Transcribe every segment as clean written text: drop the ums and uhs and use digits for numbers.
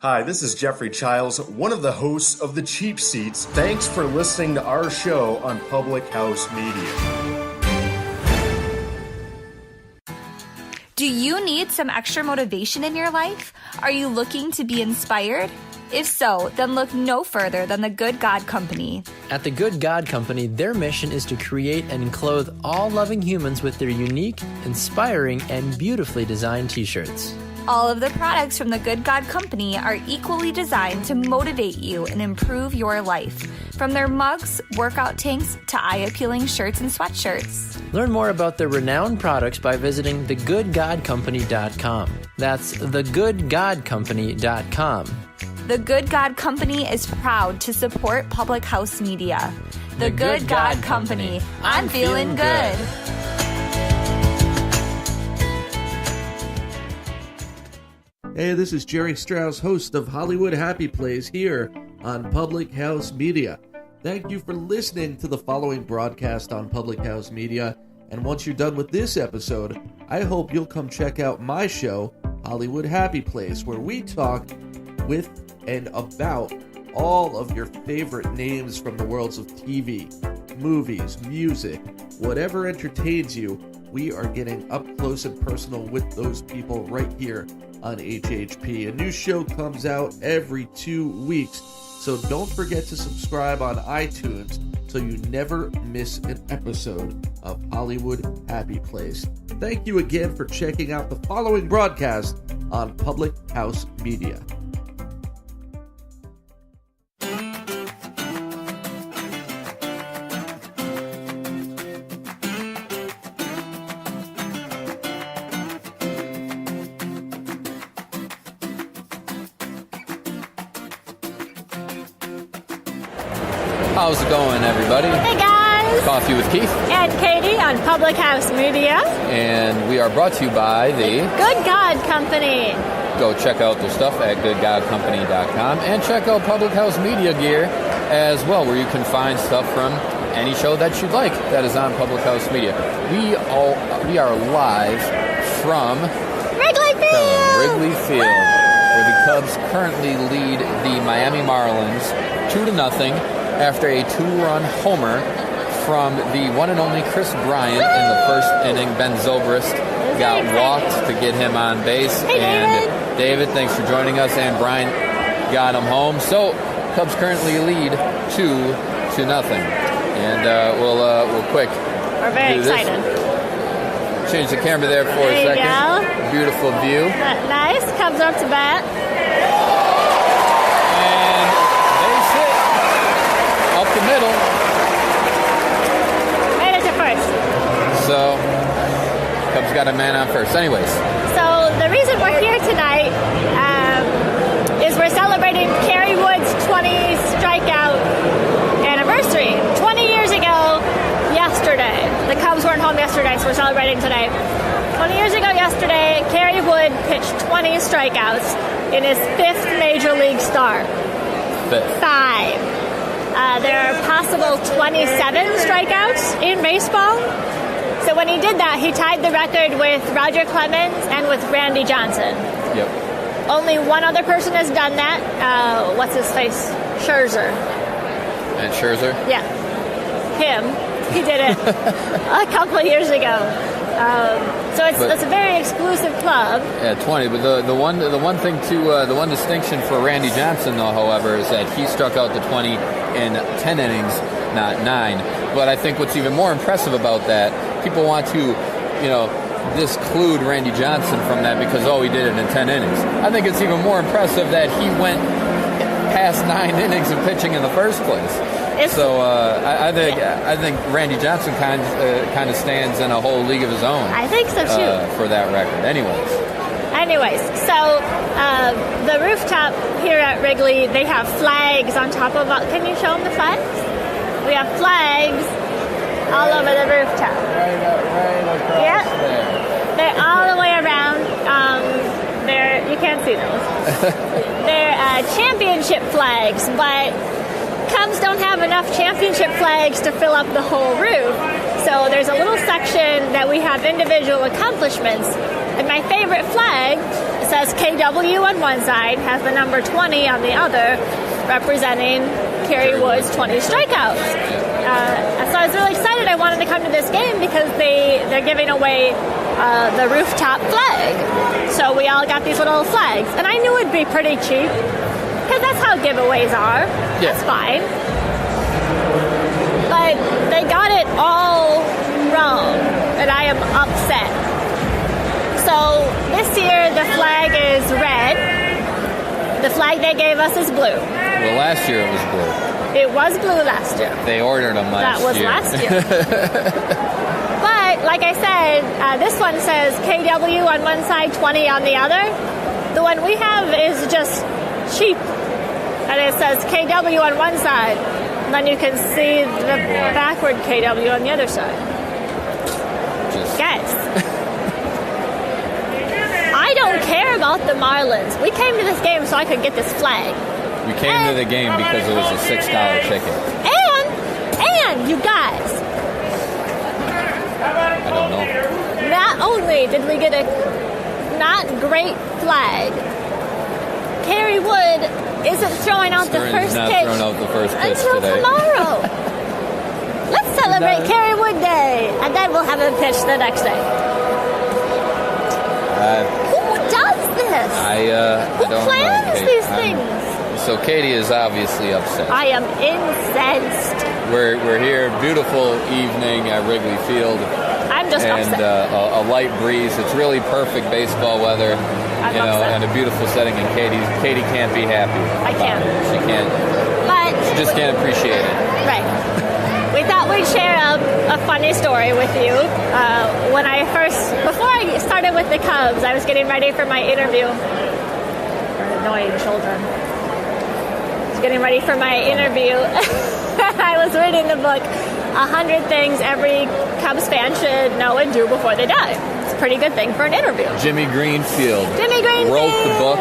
Hi, this is Jeffrey Childs, one of the hosts of The Cheap Seats. Thanks for listening to our show on Public House Media. Do you need some extra motivation in your life? Are you looking to be inspired? If so, then look no further than the Good God Company. At the Good God Company, their mission is to create and clothe all loving humans with their unique, inspiring, and beautifully designed t-shirts. All of the products from the Good God Company are equally designed to motivate you and improve your life. From their mugs, workout tanks, to eye-appealing shirts and sweatshirts. Learn more about their renowned products by visiting thegoodgodcompany.com. That's thegoodgodcompany.com. The Good God Company is proud to support Public House Media. The Good God Company. I'm feeling good. Hey, this is Jerry Strauss, host of Hollywood Happy Plays here on Public House Media. Thank you for listening to the following broadcast on Public House Media. And once you're done with this episode, I hope you'll come check out my show, Hollywood Happy Plays, where we talk with and about all of your favorite names from the worlds of TV, movies, music, whatever entertains you. We are getting up close and personal with those people right here on HHP. A new show comes out every 2 weeks, so don't forget to subscribe on iTunes so you never miss an episode of Hollywood Happy Place. Thank you again for checking out the following broadcast on Public House Media. How's it going, everybody? Hey, guys! Coffee with Keith. And Katie on Public House Media. And we are brought to you by the Good God Company. Go check out their stuff at goodgodcompany.com and check out Public House Media gear as well, where you can find stuff from any show that you'd like that is on Public House Media. We are live from Wrigley Field, where the Cubs currently lead the Miami Marlins 2-0 after a 2-run homer from the one and only Chris Bryant in the first inning. Ben Zobrist got walked to get him on base. Hey, and David, thanks for joining us. And Bryant got him home. So Cubs currently lead 2-0. And we'll quick. We're very excited. Change the camera there for a second. Go. Beautiful view. Nice. Cubs up to bat. The middle. Right at the first. So, Cubs got a man on first. Anyways. So, the reason we're here tonight is we're celebrating Kerry Wood's 20 strikeout anniversary. 20 years ago, yesterday. The Cubs weren't home yesterday, so we're celebrating today. 20 years ago yesterday, Kerry Wood pitched 20 strikeouts in his 5th Major League start. 5. There are possible 27 strikeouts in baseball. So when he did that, he tied the record with Roger Clemens and with Randy Johnson. Yep. Only one other person has done that. What's his face? Scherzer. And Scherzer? Yeah. Him. He did it a couple of years ago. So it's a very exclusive club. Yeah, 20. But the one distinction for Randy Johnson, though, however, is that he struck out the 20 in 10 innings, not 9. But I think what's even more impressive about that, people want to, disclude Randy Johnson from that because he did it in 10 innings. I think it's even more impressive that he went past 9 innings of pitching in the first place. I think Randy Johnson kind of stands in a whole league of his own. I think so too. For that record. Anyways, so the rooftop here at Wrigley, they have flags on top of. Can you show them the flags? We have flags all over the rooftop. Right across there. They're all the way around. You can't see those. They're championship flags, but Cubs don't have enough championship flags to fill up the whole roof. So there's a little section that we have individual accomplishments. And my favorite flag says KW on one side, has the number 20 on the other, representing Kerry Wood's 20 strikeouts. So I was really excited. I wanted to come to this game because they're giving away the rooftop flag. So we all got these little flags. And I knew it'd be pretty cheap because that's how giveaways are. Yeah. That's fine. But they got it all wrong, and I am upset. So this year the flag is red. The flag they gave us is blue. Well, last year it was blue. It was blue last year. They ordered them last year. That was last year. But, like I said, this one says KW on one side, 20 on the other. The one we have is just cheap. And it says KW on one side. And then you can see the backward KW on the other side. Guys. I don't care about the Marlins. We came to this game so I could get this flag. We came to the game because it was a $6 ticket. And you guys, I don't know. not only did we get a not great flag, Kerry Wood isn't throwing out the first not pitch throwing out the first pitch until today. tomorrow. Let's celebrate Kerry Wood Day, and then we'll have him pitch the next day. Who does this? I Who don't plans know, Kate. these things? So Katie is obviously upset. I am incensed. We're here, beautiful evening at Wrigley Field, I'm just and upset. a light breeze. It's really perfect baseball weather, I'm upset. and a beautiful setting. And Katie can't be happy. I can't. She can't. But She just can't appreciate it. right. We thought we'd share a funny story with you. Before I started with the Cubs, I was getting ready for my interview. Annoying children. I was getting ready for my interview. I was reading the book, 100 Things Every Cubs Fan Should Know and Do Before They Die. It's a pretty good thing for an interview. Jimmy Greenfield Jimmy Greenfield wrote the book.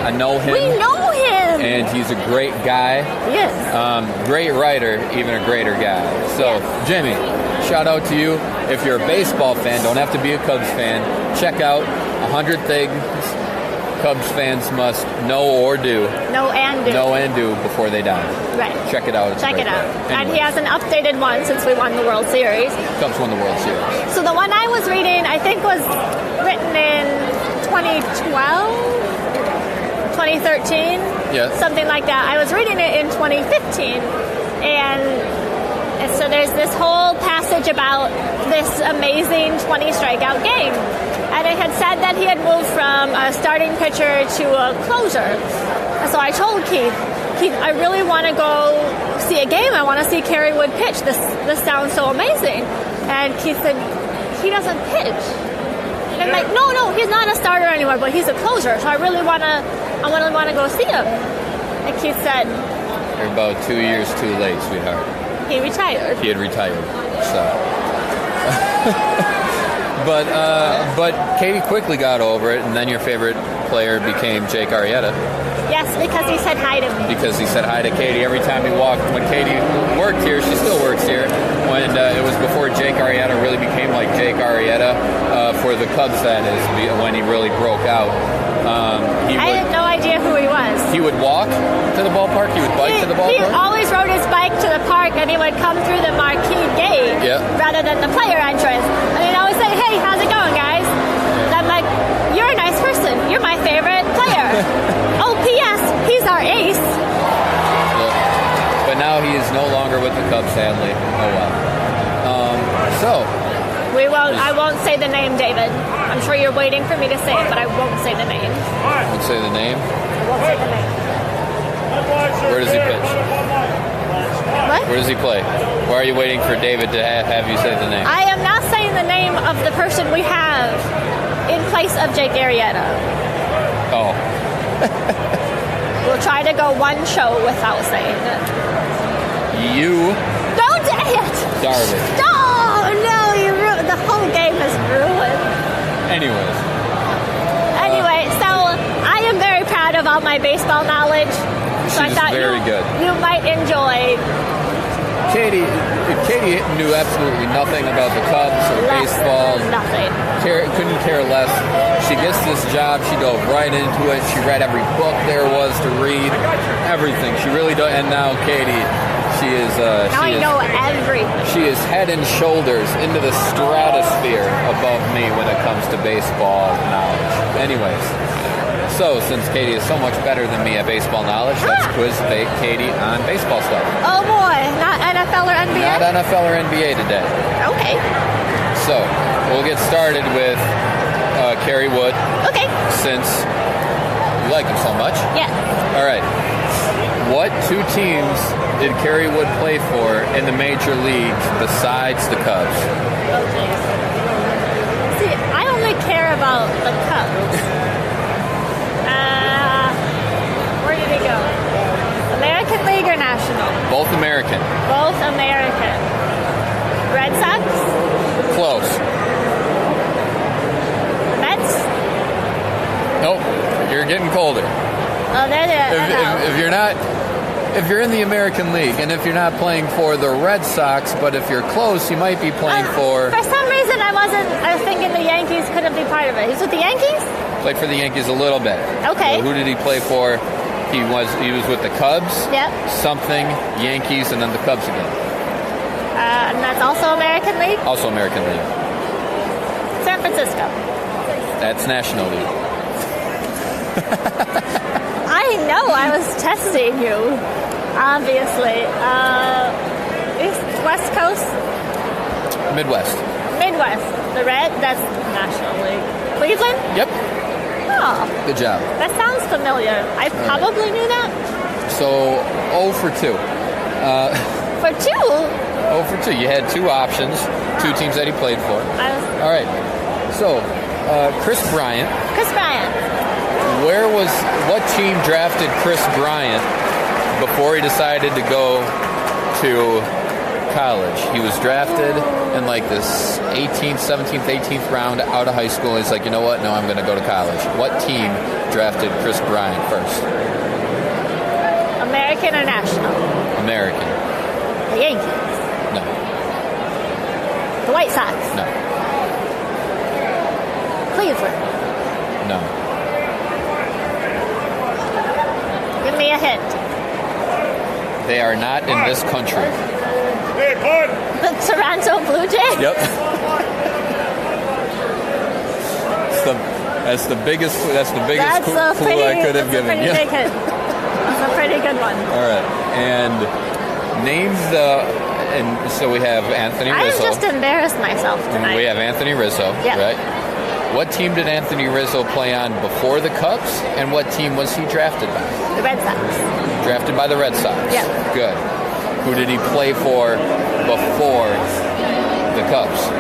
I know him. We know him. And he's a great guy. Yes. Great writer, even a greater guy. So, Jimmy, shout out to you. If you're a baseball fan, don't have to be a Cubs fan, check out 100 Things Cubs fans must know or do. Know and do before they die. Right. Check it out. It's Check great it out. book. And he Anyways, has an updated one since we won the World Series. Cubs won the World Series. So the one I was reading, I think, was written in 2012? 2013, something like that. I was reading it in 2015, and so there's this whole passage about this amazing 20 strikeout game, and it had said that he had moved from a starting pitcher to a closer. And so I told Keith, I really want to go see a game. I want to see Kerry Wood pitch. This sounds so amazing. And Keith said, he doesn't pitch. And I'm like, no, he's not a starter anymore, but he's a closer. So I really want to go see him. And Keith said, you're about 2 years too late, sweetheart. He retired. He had retired. So, but Katie quickly got over it, and then your favorite player became Jake Arrieta. Yes, because he said hi to me. Because he said hi to Katie every time he walked. When Katie worked here, she still works here. When it was before Jake Arrieta really became like Jake Arrieta for the Cubs, that is, when he really broke out. I had no idea who he was. He would walk to the ballpark. He would bike to the ballpark. He always rode his bike to the park, and he would come through the marquee gate rather than the player entrance. And he'd always say, "Hey, how's it going, guys?" And I'm like, "You're a nice person. You're my favorite player." Oh, P.S. He's our ace. But now he is no longer with the Cubs, sadly. Oh well. I won't say the name, David. I'm sure you're waiting for me to say it, but I won't say the name. Won't say the name? I won't say the name. Where does he pitch? What? Where does he play? Why are you waiting for David to have you say the name? I am not saying the name of the person we have in place of Jake Arrieta. Oh. We'll try to go one show without saying it. You. Don't say it! Darn it. Oh, no, the whole game is ruined. Anyway, so I am very proud of all my baseball knowledge. So I she's thought very good. You might enjoy Katie knew absolutely nothing about the Cubs or baseball. Nothing. Couldn't care less. She gets this job. She dove right into it. She read every book there was to read. Everything. She really does. And now Katie, she is. I know everything. She is head and shoulders into the stratosphere above me when it comes to baseball knowledge. Anyways, so since Katie is so much better than me at baseball knowledge, let's quiz Katie on baseball stuff. Oh boy, not NFL or NBA? Not NFL or NBA today. Okay. So we'll get started with Kerry Wood. Okay. Since you like him so much. Yeah. All right. What two teams did Kerry Wood play for in the major leagues besides the Cubs? Okay. See, I only care about the Cubs. Where did he go? American League or National? Both American. Both American. Red Sox? Close. Mets? Nope. You're getting colder. Oh, there they are. If you're in the American League, and if you're not playing for the Red Sox, but if you're close, you might be playing for. For some reason, I was thinking the Yankees couldn't be part of it. He's with the Yankees? Played for the Yankees a little bit. Okay. So who did he play for? He was with the Cubs. Yep. Something, Yankees, and then the Cubs again. And that's also American League? Also American League. San Francisco. That's National League. I know, I was testing you, obviously. West Coast? Midwest. Midwest. The Red, that's National League. Cleveland? Yep. Oh, Good job. that sounds familiar. I probably knew that. So 0 for 2. For 2? 0 for 2. You had two options, two teams that he played for. All right. So, Chris Bryant. Chris Bryant. What team drafted Chris Bryant before he decided to go to college? He was drafted in like this 17th, 18th round out of high school. He's like, you know what? No, I'm going to go to college. What team drafted Chris Bryant first? American or National? American. The Yankees. No. The White Sox. No. Cleveland. No. Give me a hint. They are not in this country. The Toronto Blue Jays? Yep. That's the biggest clue I could have given you. Big hint. That's a pretty good one. All right. And so we have Anthony Rizzo. I just embarrassed myself tonight. We have Anthony Rizzo, Yep. right? What team did Anthony Rizzo play on before the Cubs, and what team was he drafted by? The Red Sox. Drafted by the Red Sox. Yeah. Good. Who did he play for before the Cubs?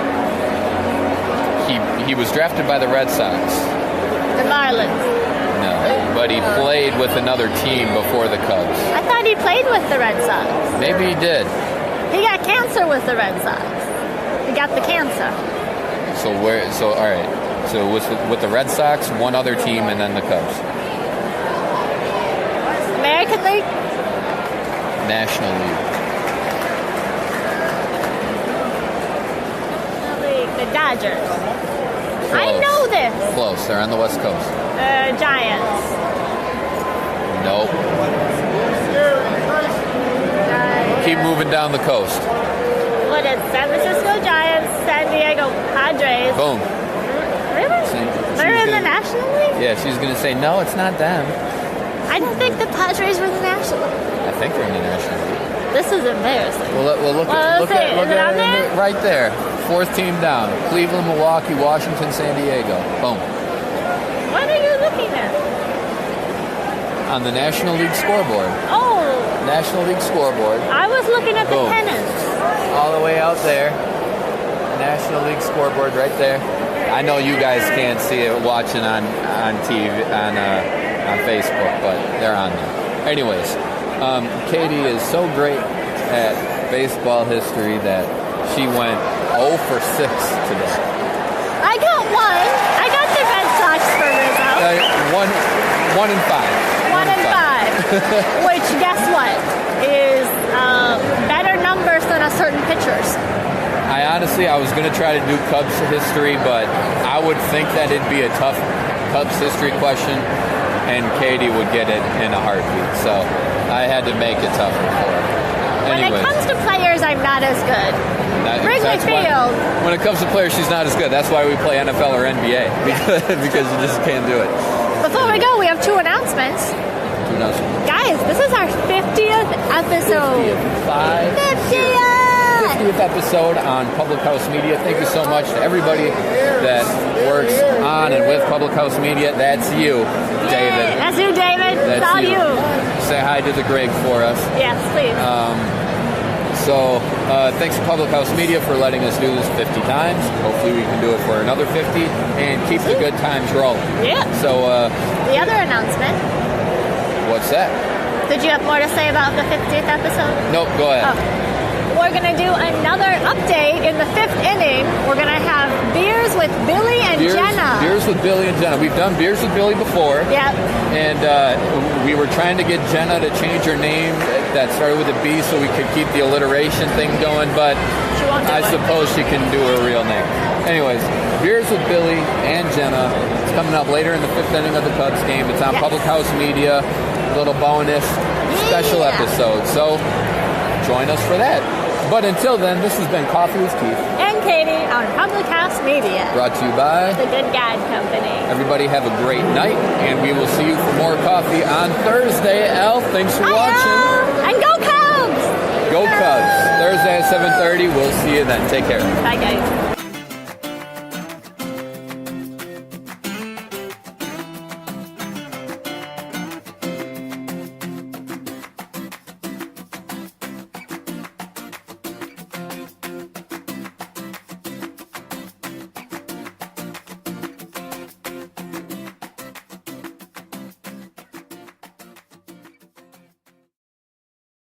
He was drafted by the Red Sox. The Marlins. No, but he played with another team before the Cubs. I thought he played with the Red Sox. Maybe he did. He got cancer with the Red Sox. He got the cancer. So all right. So it was with the Red Sox, one other team, and then the Cubs. American League? National League. The Dodgers. Close. I know this. Close. They're on the West Coast. Giants. Nope. Keep moving down the coast. What is San Francisco Giants, San Diego Padres? Boom. Really? They're in the National League? Yeah, she's going to say, no, it's not them. I didn't think the Padres were the National League. I think they're in the National League. This is embarrassing. Well, look at it right there. Fourth team down. Cleveland, Milwaukee, Washington, San Diego. Boom. What are you looking at? On the National League scoreboard. Oh. National League scoreboard. I was looking at the Boom. pennants. All the way out there. National League scoreboard right there. I know you guys can't see it watching on TV, on Facebook, but they're on there. Anyways, Katie is so great at baseball history that she went 0 for 6 today. I got one. I got the Red Sox for Rizzo. 1 and 5. 1 and 5. Which, guess what? Is better number certain pitchers? I was going to try to do Cubs history, but I would think that it'd be a tough Cubs history question, and Katie would get it in a heartbeat. So I had to make it tough for her. When it comes to players, I'm not as good. Wrigley Field. When it comes to players, she's not as good. That's why we play NFL or NBA, because you just can't do it. Before we go, we have 2 announcements. Guys, this is our 50th episode. 50th episode on Public House Media. Thank you so much to everybody that works on and with Public House Media. That's you, David. That's you, David. That's all you. Say hi to the Greg for us. Yes, please. So thanks to Public House Media for letting us do this 50 times. Hopefully we can do it for another 50 and keep the good times rolling. Yeah. So the other announcement. What's that? Did you have more to say about the 50th episode? Nope, go ahead. We're going to do another update in the 5th inning. We're going to have Beers with Billy and Jenna. Beers with Billy and Jenna. We've done Beers with Billy before. Yep. And we were trying to get Jenna to change her name that started with a B so we could keep the alliteration thing going, but I suppose she can do her real name. Anyways, Beers with Billy and Jenna. It's coming up later in the 5th inning of the Cubs game. It's on Public House Media. Little bonus special episode. So join us for that. But until then, this has been Coffee with Keith and Katie on Public House Media. Brought to you by The Good God Company. Everybody have a great night, and we will see you for more coffee on Thursday. Al, thanks for watching. And go Cubs! Go Cubs. Thursday at 7:30. We'll see you then. Take care. Bye, guys.